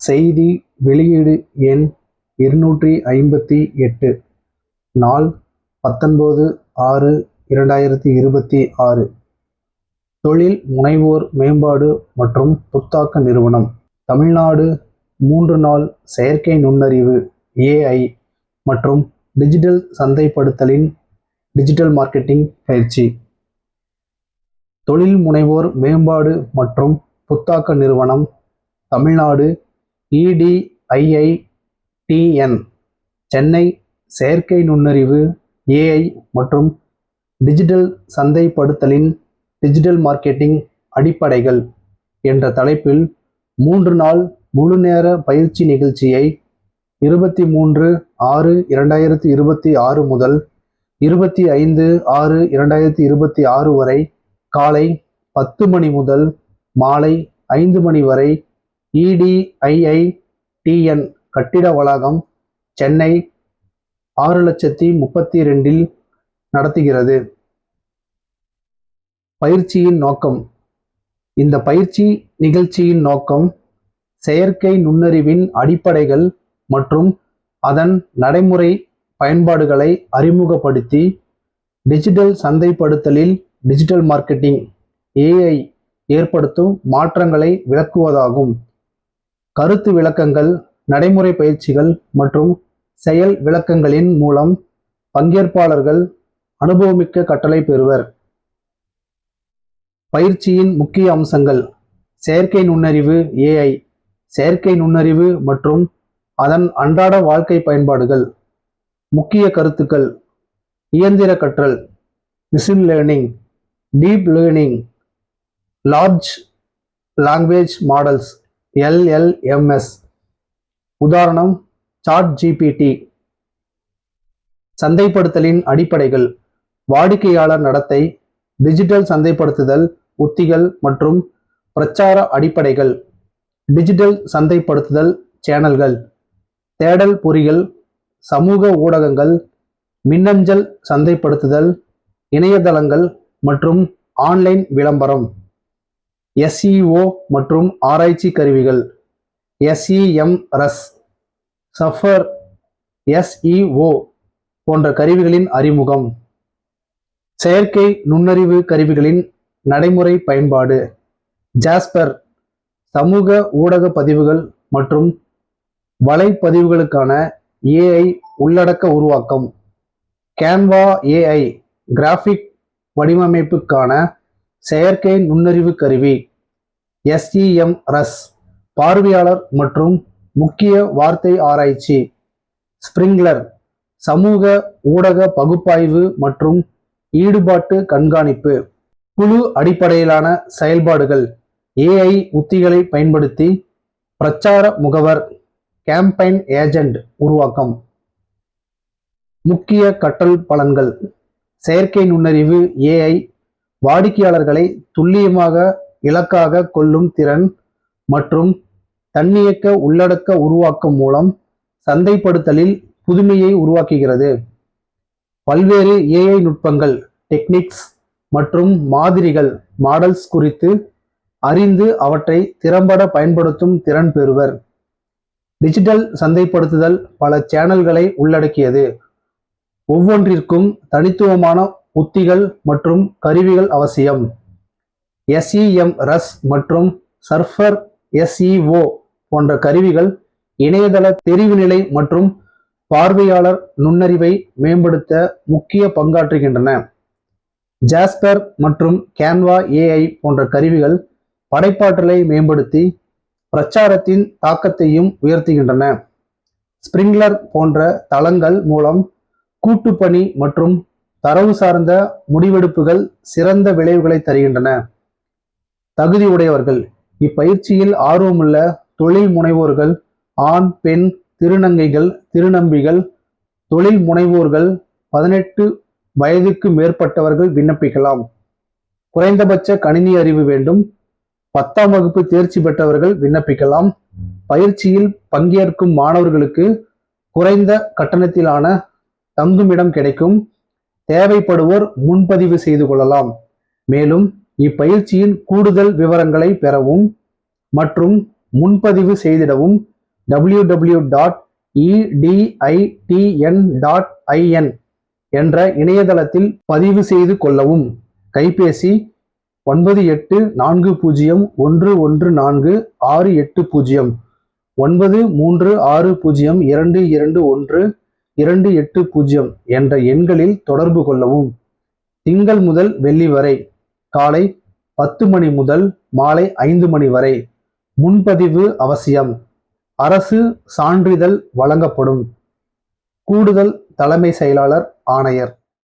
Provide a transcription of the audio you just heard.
செய்தி வெளியீடு எண் 258 நாள் 19/6/2026 தொழில் முனைவோர் மேம்பாடு மற்றும் புத்தாக்க நிறுவனம் தமிழ்நாடு 3 நாள் செயற்கை நுண்ணறிவு AI மற்றும் டிஜிட்டல் சந்தைப்படுத்தலின் டிஜிட்டல் மார்க்கெட்டிங் பயிற்சி. தொழில் முனைவோர் மேம்பாடு மற்றும் புத்தாக்க நிறுவனம் தமிழ்நாடு EDIITN சென்னை செயற்கை நுண்ணறிவு AI மற்றும் டிஜிட்டல் சந்தைப்படுத்தலின் டிஜிட்டல் மார்க்கெட்டிங் அடிப்படைகள் என்ற தலைப்பில் 3 நாள் முழுநேர பயிற்சி நிகழ்ச்சியை 23/6/2026 முதல் 25/6/2026 வரை காலை 10 மணி முதல் மாலை 5 மணி வரை EDIITN கட்டிட வளாகம் சென்னை 6,32,000 நடத்துகிறது. பயிற்சியின் நோக்கம். இந்த பயிற்சி நிகழ்ச்சியின் நோக்கம் செயற்கை நுண்ணறிவின் அடிப்படைகள் மற்றும் அதன் நடைமுறை பயன்பாடுகளை அறிமுகப்படுத்தி டிஜிட்டல் சந்தைப்படுத்தலில் டிஜிட்டல் மார்க்கெட்டிங் AI ஏற்படுத்தும் மாற்றங்களை விளக்குவதாகும். கருத்து விளக்கங்கள், நடைமுறை பயிற்சிகள் மற்றும் செயல் விளக்கங்களின் மூலம் பங்கேற்பாளர்கள் அனுபவமிக்க கற்றலை பெறுவர். பயிற்சியின் முக்கிய அம்சங்கள். செயற்கை நுண்ணறிவு AI செயற்கை நுண்ணறிவு மற்றும் அதன் அன்றாட வாழ்க்கை பயன்பாடுகள். முக்கிய கருத்துக்கள். இயந்திர கற்றல், machine learning, deep learning, large language models LLMS. உதாரணம் ChatGPT. சந்தைப்படுத்தலின் அடிப்படைகள். வாடிக்கையாளர் நடத்தை, டிஜிட்டல் சந்தைப்படுத்துதல் உத்திகள் மற்றும் பிரச்சார அடிப்படைகள். டிஜிட்டல் சந்தைப்படுத்துதல் சேனல்கள், தேடல் பொறிகள், சமூக ஊடகங்கள், மின்னஞ்சல் சந்தைப்படுத்துதல், இணையதளங்கள் மற்றும் ஆன்லைன் விளம்பரம். SEO மற்றும் ஆராய்ச்சி கருவிகள். SEMrush, சஃபர், SEO போன்ற கருவிகளின் அறிமுகம். செயற்கை நுண்ணறிவு கருவிகளின் நடைமுறை பயன்பாடு. ஜாஸ்பர் சமூக ஊடக பதிவுகள் மற்றும் வலைப்பதிவுகளுக்கான AI உள்ளடக்க உருவாக்கம். கேன்வா AI கிராஃபிக் வடிவமைப்புக்கான செயற்கை நுண்ணறிவு கருவி. SEMrush பார்வையாளர் மற்றும் முக்கிய வார்த்தை ஆராய்ச்சி. ஸ்பிரிங்லர் சமூக ஊடக பகுப்பாய்வு மற்றும் ஈடுபாட்டு கண்காணிப்பு. குழு அடிப்படையிலான செயல்பாடுகள். AI உத்திகளை பயன்படுத்தி பிரச்சார முகவர் கேம்பெயின் ஏஜென்ட் உருவாக்கம். முக்கிய கற்றல் பலன்கள். செயற்கை நுண்ணறிவு AI வாடிக்கையாளர்களை துல்லியமாக இலக்காக கொள்ளும் திறன் மற்றும் தன்னியக்க உள்ளடக்க உருவாக்கம் மூலம் சந்தைப்படுத்தலில் புதுமையை உருவாக்குகிறது. பல்வேறு AI நுட்பங்கள், டெக்னிக்ஸ் மற்றும் மாதிரிகள் மாடல்ஸ் குறித்து அறிந்து அவற்றை திறம்பட பயன்படுத்தும் திறன் பெறுவர். டிஜிட்டல் சந்தைப்படுத்துதல் பல சேனல்களை உள்ளடக்கியது. ஒவ்வொன்றிற்கும் தனித்துவமான உத்திகள் மற்றும் கருவிகள் அவசியம். SEMrush மற்றும் சர்ஃபர் SEO போன்ற கருவிகள் இணையதள தெரிவுநிலை மற்றும் பார்வையாளர் நுண்ணறிவை மேம்படுத்த முக்கிய பங்காற்றுகின்றன. ஜாஸ்பர் மற்றும் கேன்வா AI போன்ற கருவிகள் படைப்பாற்றலை மேம்படுத்தி பிரச்சாரத்தின் தாக்கத்தையும் உயர்த்துகின்றன. ஸ்பிரிங்லர் போன்ற தளங்கள் மூலம் கூட்டுப்பணி மற்றும் தரவு சார்ந்த முடிவெடுப்புகள் சிறந்த விளைவுகளை தருகின்றன. தகுதி உடையவர்கள். இப்பயிற்சியில் ஆர்வமுள்ள தொழில் முனைவோர்கள், ஆண், பெண், திருநங்கைகள், திருநம்பிகள், தொழில் முனைவோர்கள், 18 வயதுக்கு மேற்பட்டவர்கள் விண்ணப்பிக்கலாம். குறைந்தபட்ச கணினி அறிவு வேண்டும். 10ஆம் வகுப்பு தேர்ச்சி பெற்றவர்கள் விண்ணப்பிக்கலாம். பயிற்சியில் பங்கேற்கும் மாணவர்களுக்கு குறைந்த கட்டணத்திலான தங்குமிடம் கிடைக்கும். தேவைப்படுவோர் முன்பதிவு செய்து கொள்ளலாம். மேலும் இப்பயிற்சியின் கூடுதல் விவரங்களை பெறவும் மற்றும் முன்பதிவு செய்திடவும் www.editn.in என்ற இணையதளத்தில் பதிவு செய்து கொள்ளவும். கைபேசி 9840114680 9360222128 என்ற எண்களில் தொடர்பு கொள்ளவும். திங்கள் முதல் வெள்ளி வரை காலை 10 மணி முதல் மாலை 5 மணி வரை முன்பதிவு அவசியம். அரசு சான்றிதழ் வழங்கப்படும். கூடுதல் தலைமை செயலாளர், ஆணையர்.